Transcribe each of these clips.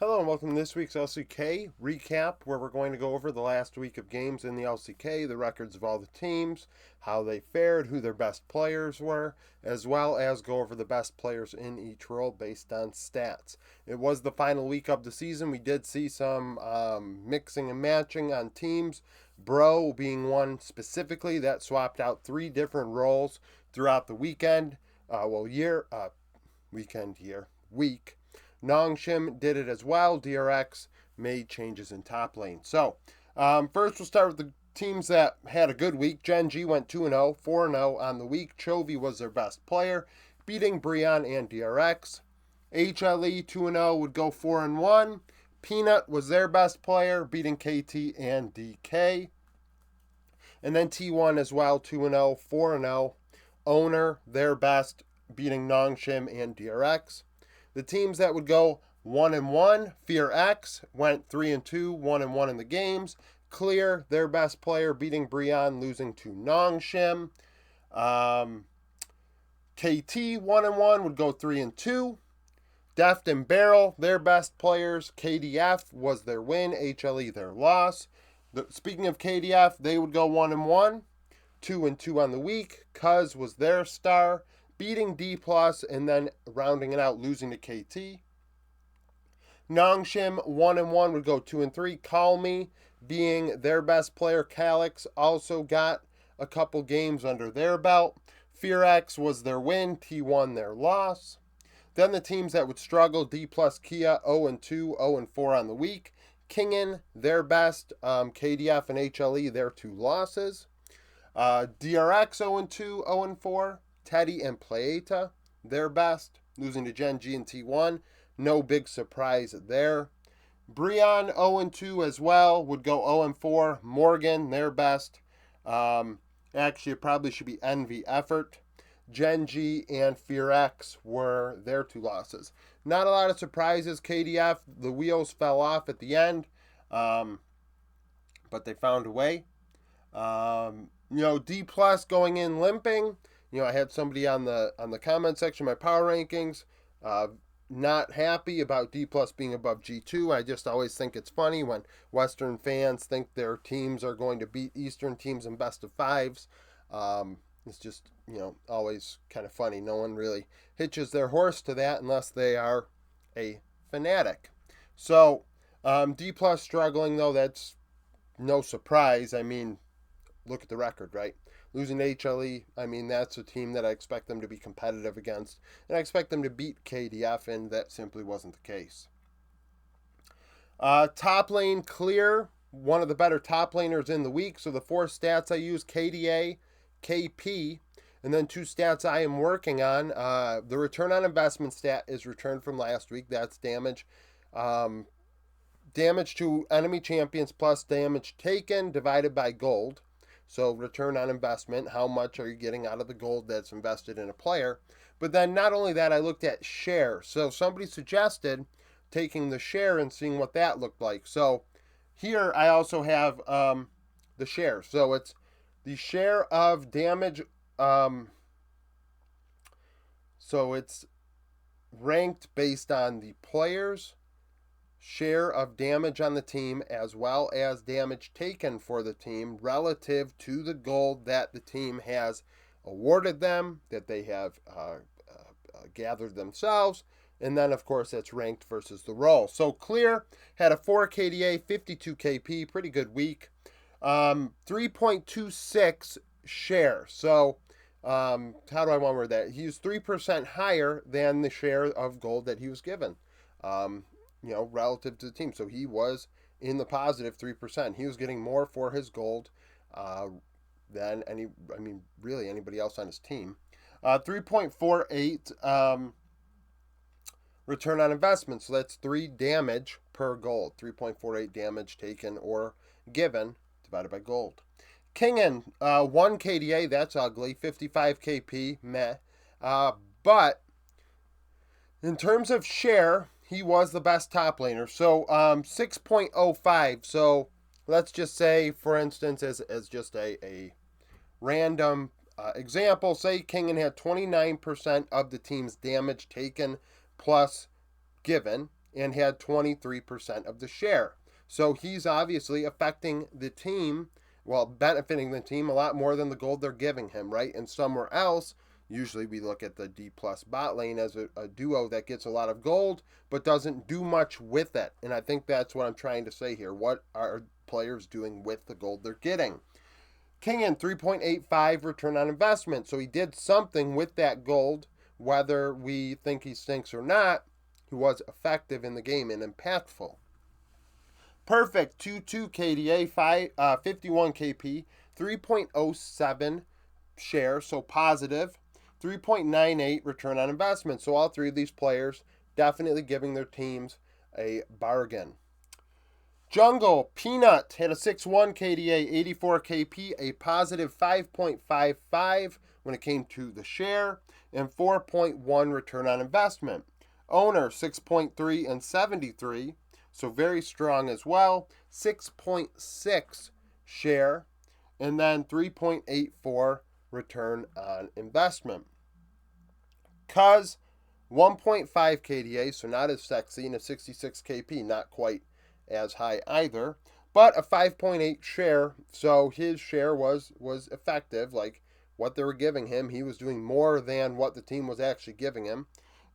Hello and welcome to this week's LCK recap, where we're going to go over the last week of games in the LCK, the records of all the teams, how they fared, who their best players were, as well as go over the best players in each role based on stats. It was the final week of the season. We did see some mixing and matching on teams. Bro being one specifically that swapped out three different roles throughout the weekend. Week. Nongshim did it as well. DRX made changes in top lane. So, first we'll start with the teams that had a good week. Gen G went 2-0, 4-0 on the week. Chovy was their best player, beating Brion and DRX. HLE 2-0 would go 4-1. Peanut was their best player, beating KT and DK. And then T1 as well, 2-0, 4-0. Owner, their best, beating Nongshim and DRX. The teams that would go 1-1, Fear X went 3-2, 1-1 in the games. Clear, their best player, beating Brion, losing to Nongshim. KT 1-1 would go 3-2. Deft and Barrel, their best players. KDF was their win, HLE their loss. Speaking of KDF, they would go 1-1, 2-2 on the week. Cuz was their star, beating D+, and then rounding it out, losing to KT. Nongshim 1-1 would go 2-3. Call Me, being their best player. Calyx also got a couple games under their belt. Fear X was their win, T1 their loss. Then the teams that would struggle, D+, Kia 0-2, 0-4 on the week. Kingin, their best. KDF and HLE, their two losses. DRX 0-2, 0-4. Teddy and Playeta, their best, losing to Gen G and T1. No big surprise there. Brion 0-2 as well, would go 0-4. Morgan, their best. Actually, it probably should be Envy Effort. Gen G and Fear X were their two losses. Not a lot of surprises. KDF, the wheels fell off at the end, but they found a way. D+ going in limping. I had somebody on the comment section, my power rankings, not happy about D+ being above G2. I just always think it's funny when Western fans think their teams are going to beat Eastern teams in best of fives. It's just, always kind of funny. No one really hitches their horse to that unless they are a fanatic. So, D+ struggling, though, that's no surprise. I mean, look at the record, right? Losing to HLE, that's a team that I expect them to be competitive against. And I expect them to beat KDF, and that simply wasn't the case. Top lane, Clear, one of the better top laners in the week. So the four stats I use, KDA, KP, and then two stats I am working on. The return on investment stat is returned from last week. That's damage. Damage to enemy champions plus damage taken divided by gold. So return on investment, how much are you getting out of the gold that's invested in a player? But then not only that, I looked at share. So somebody suggested taking the share and seeing what that looked like. So here I also have the share. So it's the share of damage. So it's ranked based on the players' share of damage on the team as well as damage taken for the team relative to the gold that the team has awarded them, that they have gathered themselves, and then of course it's ranked versus the role. So Clear had a 4 KDA, 52 KP, pretty good week. 3.26 share. So how do I want to word that? He's 3% higher than the share of gold that he was given. Relative to the team. So he was in the positive 3%. He was getting more for his gold than really anybody else on his team. 3.48 return on investment. So that's 3 damage per gold. 3.48 damage taken or given divided by gold. Kingin, 1 KDA, that's ugly. 55 KP, meh. But in terms of share, he was the best top laner. So 6.05. So let's just say, for instance, as just a random example, say Kingin had 29% of the team's damage taken plus given. and had 23% of the share. So he's obviously affecting the team, well, benefiting the team a lot more than the gold they're giving him, right? And somewhere else, usually we look at the D plus bot lane as a duo that gets a lot of gold, but doesn't do much with it. And I think that's what I'm trying to say here. What are players doing with the gold they're getting? Kingen, 3.85 return on investment. So he did something with that gold, whether we think he stinks or not. He was effective in the game and impactful. Perfect, 2.2 KDA, 51 KP, 3.07 share, so positive, 3.98 return on investment. So all three of these players definitely giving their teams a bargain. Jungle, Peanut, had a 6.1 KDA, 84 KP, a positive 5.55 when it came to the share, and 4.1 return on investment. Owner, 6.3 and 73, so very strong as well, 6.6 share, and then 3.84 return on investment. Cuz, 1.5 KDA, so not as sexy, and a 66 KP, not quite as high either, but a 5.8 share, so his share was effective, like what they were giving him. He was doing more than what the team was actually giving him,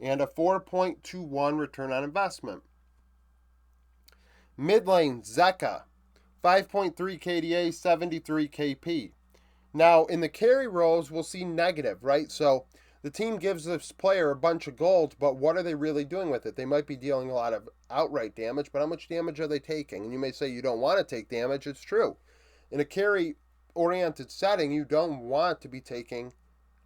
and a 4.21 return on investment. Mid lane, Zeka, 5.3 KDA, 73 KP. Now, in the carry roles, we'll see negative, right? So the team gives this player a bunch of gold, but what are they really doing with it? They might be dealing a lot of outright damage, but how much damage are they taking? And you may say you don't want to take damage. It's true. In a carry-oriented setting, you don't want to be taking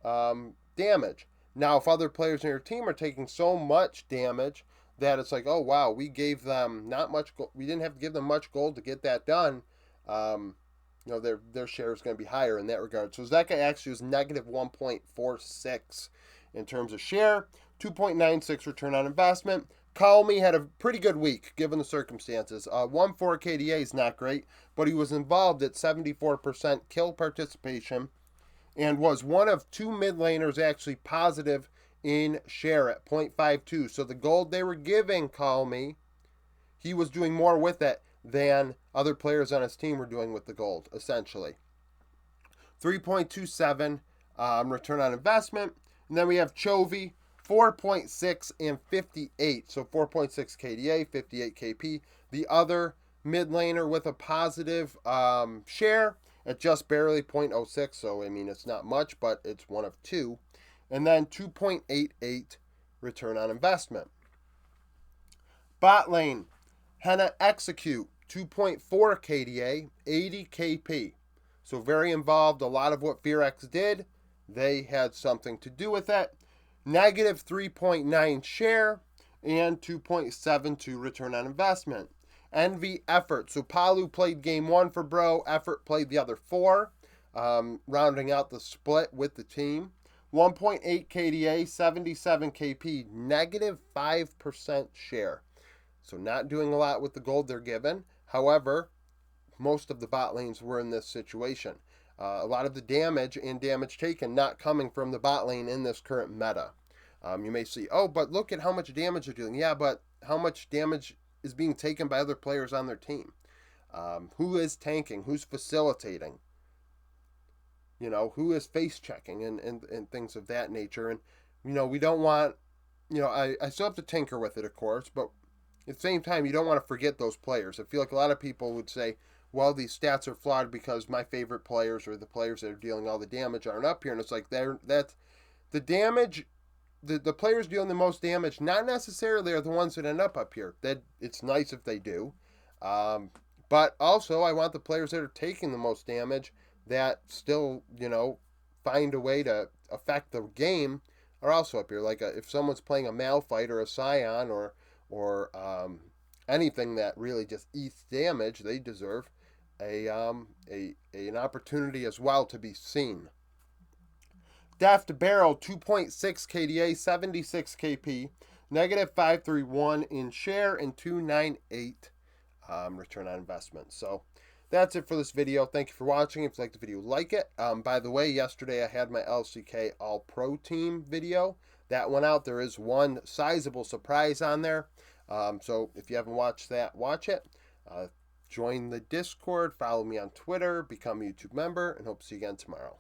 damage. Now, if other players in your team are taking so much damage that it's like, oh, wow, we gave them not much gold. We didn't have to give them much gold to get that done. Their share is going to be higher in that regard. So Zeka actually was negative 1.46 in terms of share, 2.96 return on investment. Call Me had a pretty good week given the circumstances. 1.4 KDA is not great, but he was involved at 74% kill participation and was one of two mid laners actually positive in share at 0.52. So the gold they were giving Call Me, he was doing more with it than other players on his team were doing with the gold, essentially. 3.27 return on investment. And then we have Chovy, 4.6 and 58. So 4.6 KDA, 58 KP. The other mid laner with a positive share at just barely 0.06. So, I mean, it's not much, but it's one of two. And then 2.88 return on investment. Bot lane, Henna Execute, 2.4 KDA, 80 KP. So very involved. A lot of what FearX did, they had something to do with it. Negative 3.9 share and 2.72 return on investment. Envy Effort. So Palu played game one for Bro. Effort played the other four, rounding out the split with the team. 1.8 KDA, 77 KP, negative 5% share. So not doing a lot with the gold they're given. However, most of the bot lanes were in this situation. A lot of the damage and damage taken not coming from the bot lane in this current meta. You may see, oh, but look at how much damage they're doing. Yeah, but how much damage is being taken by other players on their team? Who is tanking? Who's facilitating? Who is face checking and things of that nature. And, we don't want, I still have to tinker with it, of course, but at the same time, you don't want to forget those players. I feel like a lot of people would say, well, these stats are flawed because my favorite players or the players that are dealing all the damage aren't up here. And it's like that's the damage, the players dealing the most damage, not necessarily are the ones that end up here. That it's nice if they do. But also, I want the players that are taking the most damage that still, find a way to affect the game are also up here. Like if someone's playing a Malphite or a Scion or anything that really just eats damage, they deserve an opportunity as well to be seen. Daft Barrel, 2.6 KDA, 76 KP, negative 531 in share, and 298 return on investment. So that's it for this video. Thank you for watching. If you liked the video, like it. By the way, yesterday I had my LCK All Pro Team video. That went out. There is one sizable surprise on there. So if you haven't watched that, watch it. Uh, join the Discord, follow me on Twitter, become a YouTube member, and hope to see you again tomorrow.